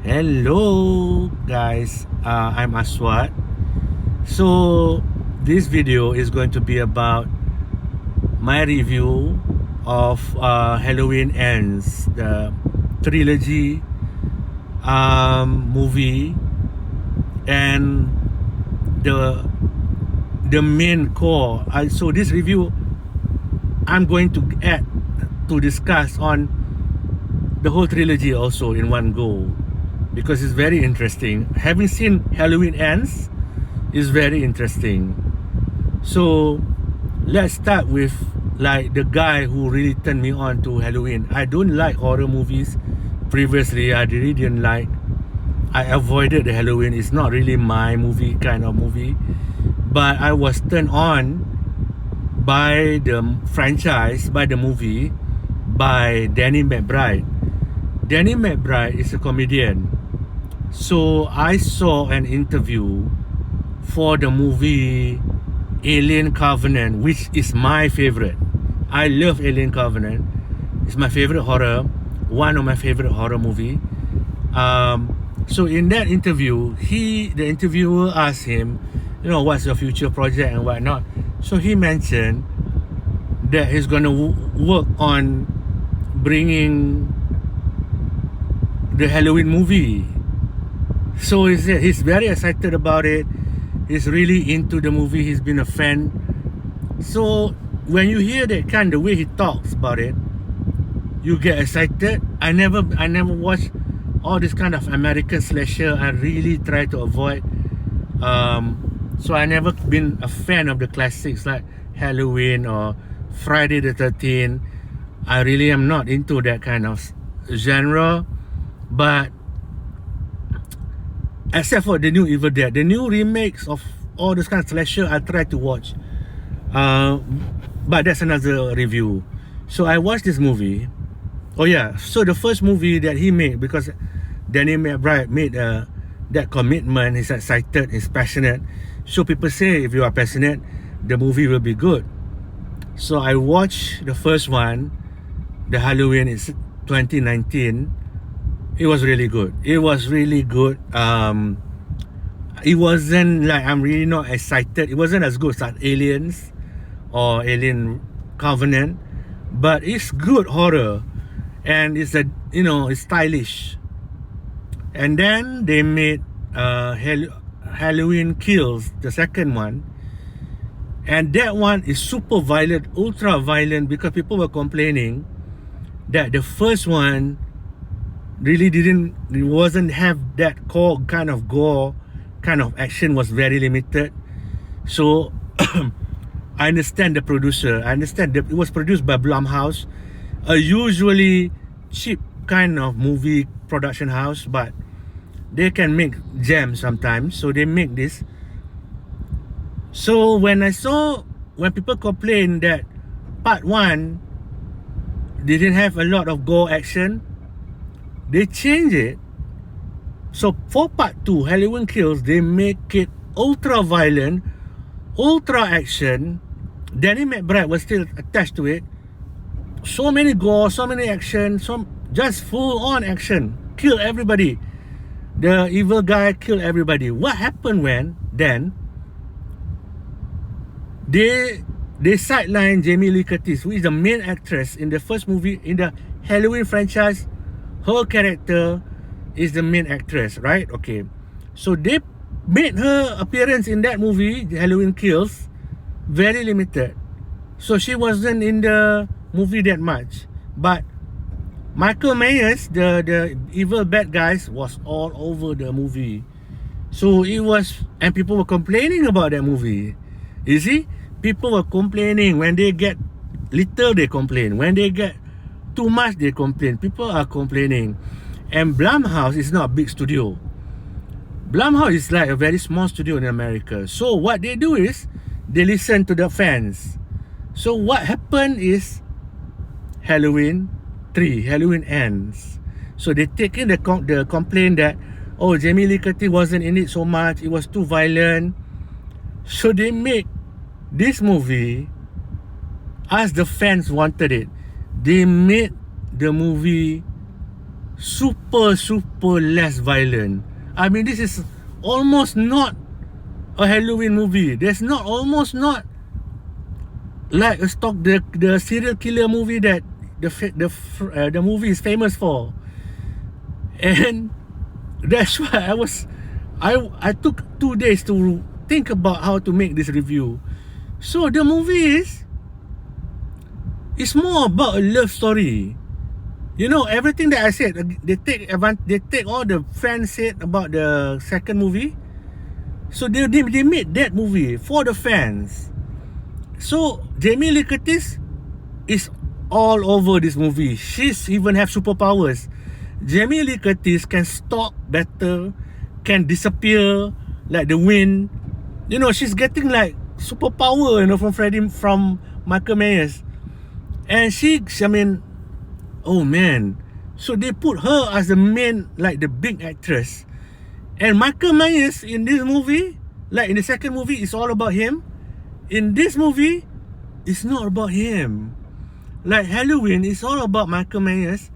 Hello guys, I'm Aswat. So this video is going to be about my review of Halloween Ends, the trilogy movie, and the main core. So this review I'm going to add to discuss on the whole trilogy also in one go, because it's very interesting. Having seen Halloween Ends is very interesting. So let's start with like the guy who really turned me on to Halloween. I don't like horror movies. Previously, I really didn't like. I avoided the Halloween. It's not really my movie kind of movie. But I was turned on by the franchise, by the movie, by Danny McBride. Danny McBride is a comedian. So I saw an interview for the movie Alien Covenant, which is my favorite. I love Alien Covenant. It's my favorite horror, one of my favorite horror movie. So in that interview, the interviewer asked him, what's your future project and whatnot. So he mentioned that he's going to work on bringing the Halloween movie. So he's very excited about it. He's really into the movie. He's been a fan. So when you hear that kind of way he talks about it, you get excited. I never watched all this kind of American slasher. I really try to avoid. So I never been a fan of the classics like Halloween or Friday the 13th. I really am not into that kind of genre. But except for the new Evil Dead, the new remakes of all this kind of slasher, I try to watch. But that's another review. So I watched this movie. Oh yeah, so the first movie that he made, because Danny McBride made that commitment, he's excited, he's passionate. So people say if you are passionate, the movie will be good. So I watched the first one, the Halloween is 2019. It was really good. It was really good. It wasn't like, I'm really not excited. It wasn't as good as Aliens or Alien Covenant, but it's good horror, and it's it's stylish. And then they made Halloween Kills, the second one, and that one is super violent, ultra violent, because people were complaining that the first one really wasn't have that core kind of gore, kind of action was very limited. So I understand the producer. I understand that it was produced by Blumhouse, a usually cheap kind of movie production house, but they can make gems sometimes. So they make this. So when people complain that part 1 didn't have a lot of gore action, they change it. So for part 2, Halloween Kills, they make it ultra violent, ultra action. Danny McBride was still attached to it. So many gore, so many action, just full on action. Kill everybody. The evil guy killed everybody. What happened then they sidelined Jamie Lee Curtis, who is the main actress in the first movie in the Halloween franchise. Her character is the main actress, right? Okay. So they made her appearance in that movie, Halloween Kills, very limited. So she wasn't in the movie that much. But Michael Myers, the evil bad guys, was all over the movie. So it was, and people were complaining about that movie. You see? People were complaining. When they get little, they complain. When they get too much, they complain. People are complaining. And Blumhouse is not a big studio. Blumhouse is like a very small studio in America. So what they do is they listen to the fans. So what happened is Halloween 3, Halloween Ends. So they take in the complaint that, Jamie Lee Curtis wasn't in it so much, it was too violent. So they make this movie as the fans wanted it. They made the movie super less violent. I mean, this is almost not a Halloween movie. There's not almost not like a stock the serial killer movie that the movie is famous for. And that's why I took 2 days to think about how to make this review. So the movie is more about a love story. You know, everything that I said, they take all the fans said about the second movie. So they made that movie for the fans. So Jamie Lee Curtis is all over this movie. She's even have superpowers. Jamie Lee Curtis can stalk better, can disappear like the wind. You know, she's getting like superpower, you know, from Michael Myers. And I mean, oh man. So they put her as the main, like the big actress. And Michael Myers in this movie, like in the second movie, it's all about him. In this movie, it's not about him. Like Halloween, it's all about Michael Myers.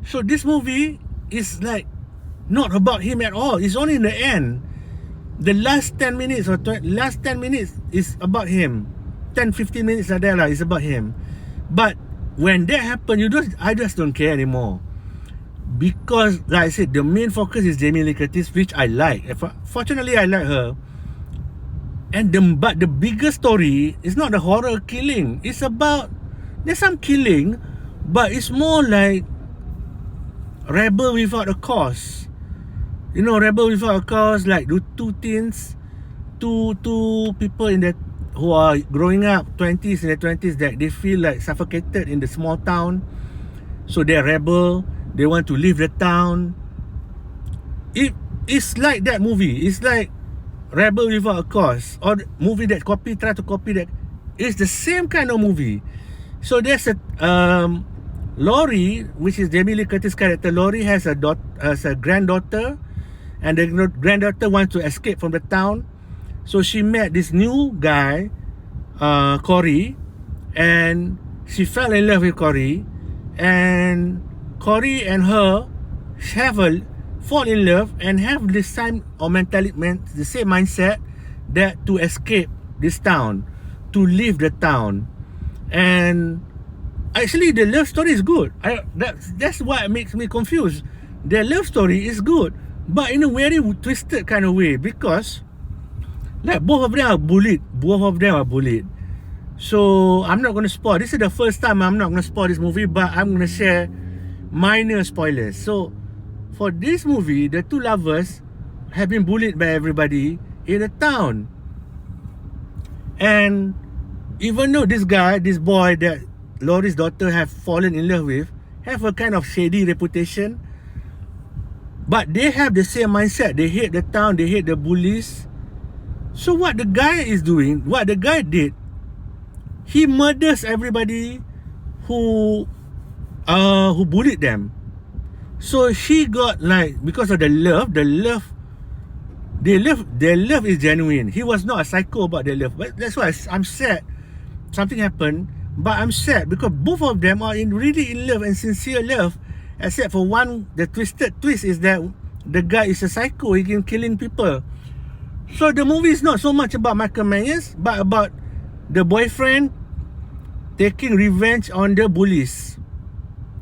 So this movie is like not about him at all. It's only in the end. The last 10 minutes or last 10 minutes is about him. 10-15 minutes like that is about him. But when that happens, I just don't care anymore. Because like I said, the main focus is Jamie Lee Curtis, which I like. Fortunately, I like her. But the bigger story is not the horror killing. It's about, there's some killing, but it's more like rebel without a cause. You know, rebel without a cause, like the two teens, two people who are growing up, 20s in their 20s, that they feel like suffocated in the small town. So they're rebel, they want to leave the town. It's like that movie. It's like Rebel Without a Cause, or movie that try to copy that. It's the same kind of movie. So there's a Laurie, which is Jamie Lee Curtis' character. Laurie has a granddaughter, and the granddaughter wants to escape from the town. So she met this new guy, Corey, and she fell in love with Corey, and Corey and her fall in love and have the same the same mindset that to escape this town, to leave the town. And actually the love story is good. That's what makes me confused. The love story is good, but in a very twisted kind of way, because like both of them are bullied. So I'm not going to spoil. This is the first time I'm not going to spoil this movie, but I'm going to share minor spoilers. So for this movie, the two lovers have been bullied by everybody in the town. And even though this boy that Laurie's daughter have fallen in love with, have a kind of shady reputation, but they have the same mindset. They hate the town, they hate the bullies. So what the guy did, he murders everybody who bullied them. So she got like, because of their love is genuine. He was not a psycho about their love. But that's why I'm sad. Something happened, but I'm sad because both of them are really in love and sincere love. Except for one, the twisted twist is that the guy is a psycho. He can killing people. So the movie is not so much about Michael Myers, but about the boyfriend taking revenge on the bullies.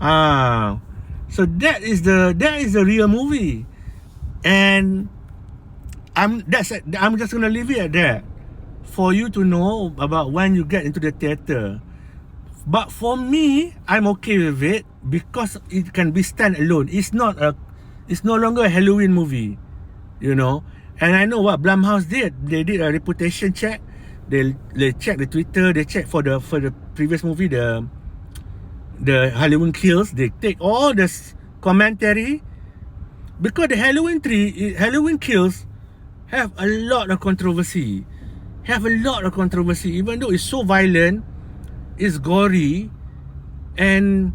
So that is the real movie. And I'm just gonna leave it at that for you to know about when you get into the theater. But for me, I'm okay with it because it can be stand alone. It's no longer a Halloween movie, you know. And I know what Blumhouse did. They did a reputation check. They checked the Twitter. They checked for the previous movie, the Halloween Kills. They take all this commentary, because the Halloween Kills have a lot of controversy. Even though it's so violent, it's gory. And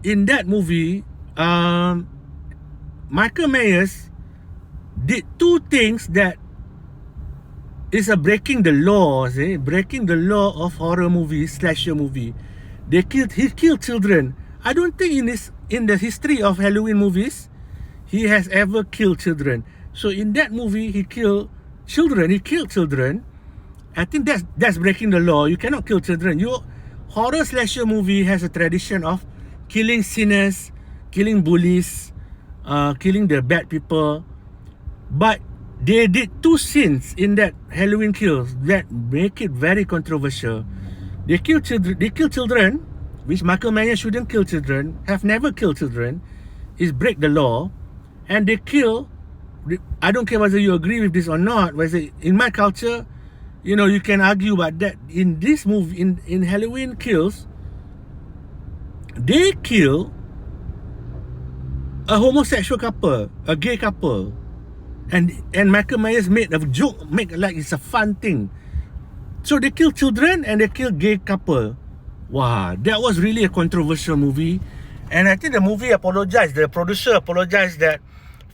in that movie, Michael Myers did two things that is breaking the laws, breaking the law of horror movie, slasher movie. He killed children. I don't think in the history of Halloween movies, he has ever killed children. So in that movie, he killed children. He killed children. I think that's breaking the law. You cannot kill children. Horror slasher movie has a tradition of killing sinners, killing bullies, killing the bad people. But they did two sins in that Halloween kills that make it very controversial. They kill children, which Michael Myers shouldn't kill children, have never killed children, is break the law, and they kill. I don't care whether you agree with this or not. Whether in my culture, you know, you can argue about that. In this movie, in Halloween Kills, they kill a homosexual couple, a gay couple, and Michael Myers made a joke, make like it's a fun thing. So they kill children and they kill gay couple. Wow, that was really a controversial movie, and I think the movie apologized. The producer apologized that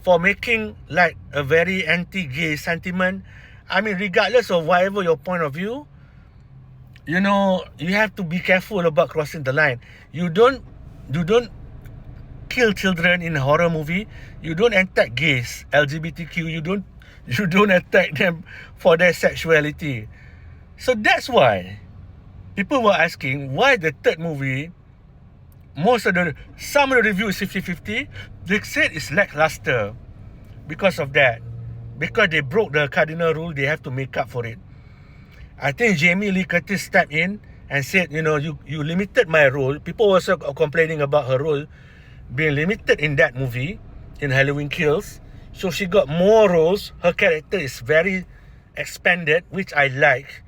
for making like a very anti-gay sentiment. I mean, regardless of whatever your point of view, you know, you have to be careful about crossing the line. You don't kill children in a horror movie. You don't attack gays, LGBTQ. You don't attack them for their sexuality. So that's why people were asking why the third movie, some of the reviews 50-50, they said it's lackluster because of that. Because they broke the cardinal rule, they have to make up for it. I think Jamie Lee Curtis stepped in and said, you know, you limited my role. People were also complaining about her role being limited in that movie, in Halloween Kills. So she got more roles. Her character is very expanded, which I like.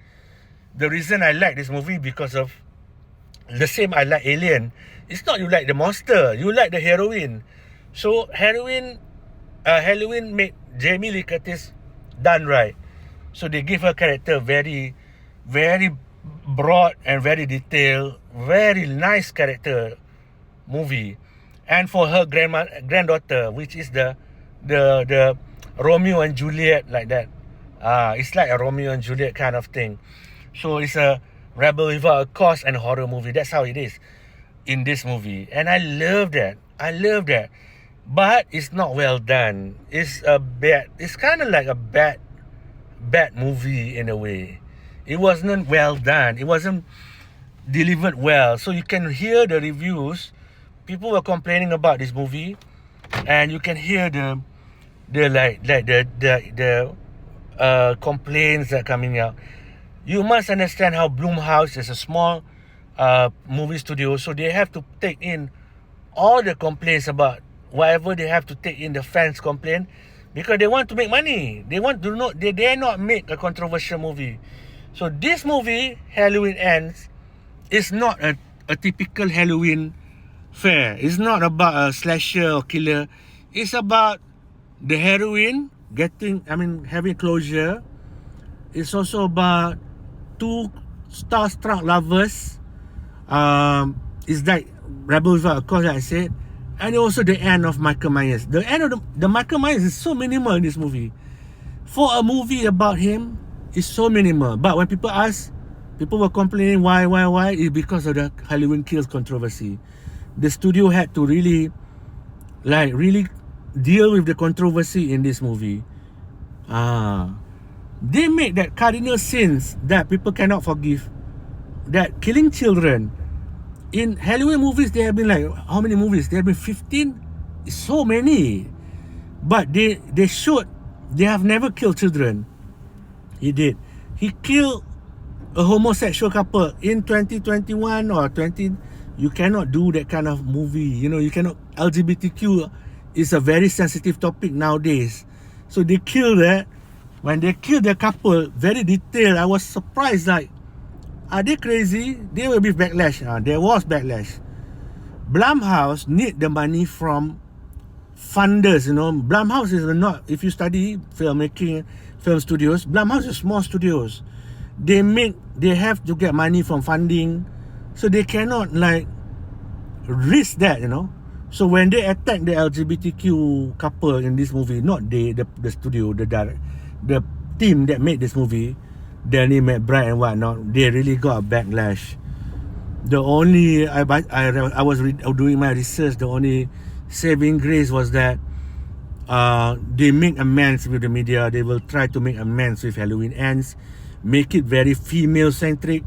The reason I like this movie because of the same I like Alien. It's not you like the monster, you like the heroine. So Halloween made Jamie Lee Curtis done right. So they give her character very, very broad and very detailed, very nice character movie. And for her granddaughter, which is the Romeo and Juliet, like that. It's like a Romeo and Juliet kind of thing. So it's a rebel without a cause and horror movie. That's how it is in this movie. And I love that. But it's not well done. It's kind of like a bad movie in a way. It wasn't well done. It wasn't delivered well. So you can hear the reviews. People were complaining about this movie, and you can hear the complaints that are coming out. You must understand how Blumhouse is a small movie studio, so they have to take in all the complaints about whatever they have to take in the fans' complaint, because they want to make money. They dare not make a controversial movie. So this movie, Halloween Ends, is not a typical Halloween fare. It's not about a slasher or killer. It's about the heroine having closure. It's also about two starstruck lovers. It's like Rebel Without a Cause, like I said. And also the end of Michael Myers. The end of the Michael Myers is so minimal in this movie. For a movie about him, it's so minimal. But when people were complaining why, it's because of the Halloween Kills controversy. The studio had to really deal with the controversy in this movie. They made that cardinal sins that people cannot forgive. That killing children. In Halloween movies, there have been how many movies? There have been 15? It's so many. But they showed they have never killed children. He did. He killed a homosexual couple in 2021 or 20. You cannot do that kind of movie. You know, you cannot. LGBTQ is a very sensitive topic nowadays. So they killed that. When they killed the couple, very detailed. I was surprised, are they crazy? There will be backlash. There was backlash. Blumhouse need the money from funders, you know. Blumhouse is not, if you study filmmaking, film studios, Blumhouse is small studios. They have to get money from funding. So they cannot risk that, you know. So when they attack the LGBTQ couple in this movie, not the studio, the team that made this movie, Danny McBride and whatnot, they really got a backlash. The only doing my research. The only saving grace was that they make amends with the media. They will try to make amends with Halloween Ends, make it very female centric,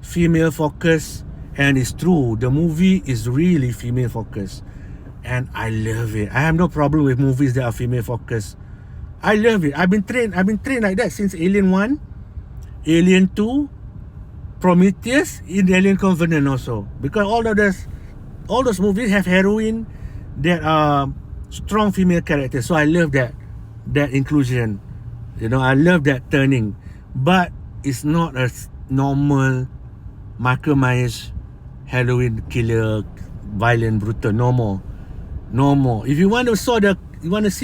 female focused, and it's true. The movie is really female focused, and I love it. I have no problem with movies that are female focused. I love it. I've been trained like that since Alien 1, Alien 2, Prometheus, in Alien Covenant also. Because all those movies have heroine that are strong female characters. So I love that inclusion. You know, I love that turning. But it's not a normal Michael Myers Halloween killer, violent, brutal. No more. If you want to see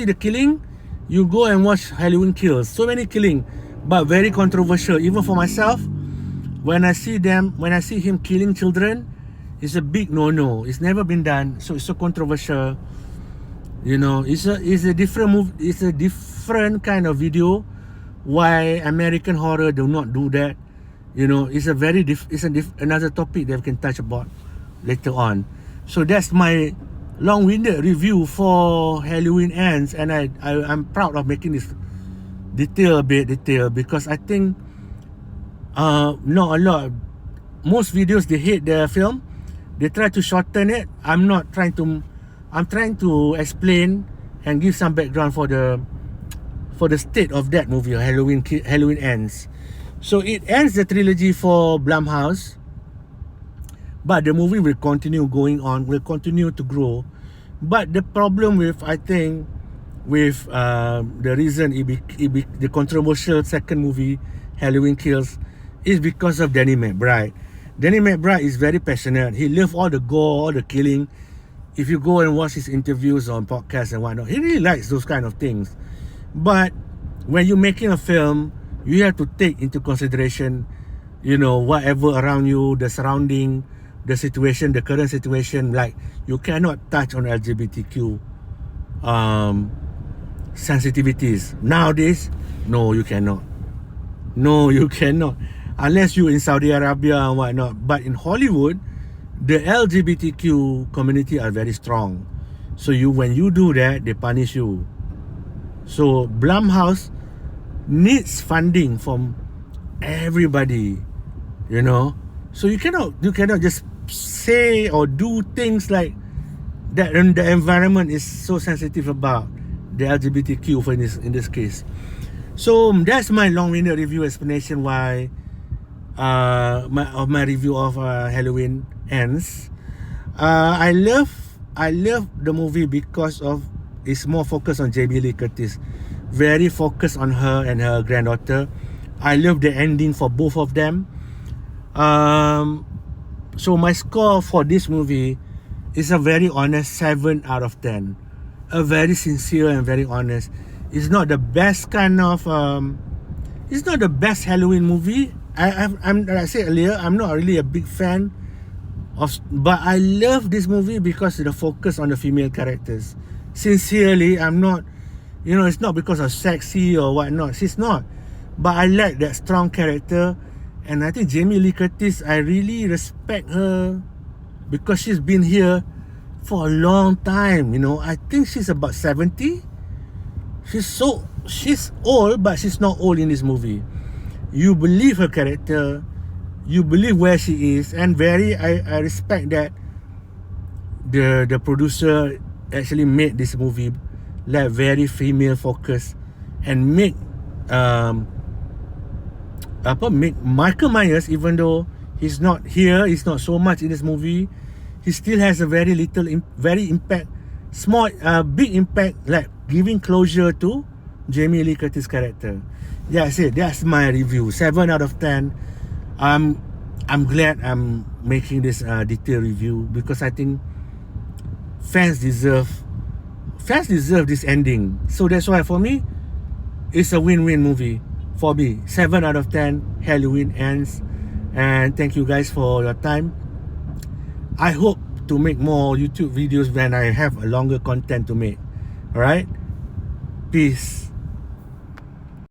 the killing, you go and watch Halloween Kills. So many killing, but very controversial. Even for myself, when I see him killing children, it's a big no-no. It's never been done, so it's so controversial. You know, it's a different move. It's a different kind of video. Why American horror do not do that? You know, it's another topic that we can touch about later on. So that's my long-winded review for Halloween Ends, and I'm proud of making this detailed because I think not a lot. Most videos, they hate the film. They try to shorten it. I'm trying to explain and give some background for the state of that movie, Halloween Ends. So it ends the trilogy for Blumhouse, but the movie will continue going on, will continue to grow. But the problem with the reason the controversial second movie, Halloween Kills, is because of Danny McBride. Danny McBride is very passionate. He loves all the gore, all the killing. If you go and watch his interviews on podcasts and whatnot, he really likes those kind of things. But when you're making a film, you have to take into consideration, you know, whatever around you, the surrounding, the situation, the current situation. Like, you cannot touch on LGBTQ sensitivities. Nowadays, no, you cannot. Unless you're in Saudi Arabia and whatnot. But in Hollywood, the LGBTQ community are very strong. So when you do that, they punish you. So Blumhouse needs funding from everybody, you know. So you cannot just say or do things like that. And the environment is so sensitive about the LGBTQ in this case. So that's my long-winded review explanation why my review of Halloween Ends. I love the movie because of it's more focused on Jamie Lee Curtis, very focused on her and her granddaughter. I love the ending for both of them. So my score for this movie is a very honest 7 out of 10. A very sincere and very honest. It's not the best kind of it's not the best Halloween movie. I'm like I said earlier, I'm not really a big fan but I love this movie because of the focus on the female characters. Sincerely, I'm not, you know, it's not because of sexy or whatnot. She's not. But I like that strong character. And I think Jamie Lee Curtis, I really respect her because she's been here for a long time. You know, I think she's about 70. She's old, but she's not old in this movie. You believe her character, you believe where she is, and I respect that the producer actually made this movie like very female focused and make Michael Myers, even though he's not here, he's not so much in this movie, he still has a very big impact, like giving closure to Jamie Lee Curtis character. Yeah, I said that's my review, 7 out of 10. I'm glad I'm making this detailed review because I think fans deserve this ending. So that's why for me, it's a win-win movie for me. 7 out of 10, Halloween Ends. And thank you guys for your time. I hope to make more YouTube videos when I have a longer content to make. Alright? Peace.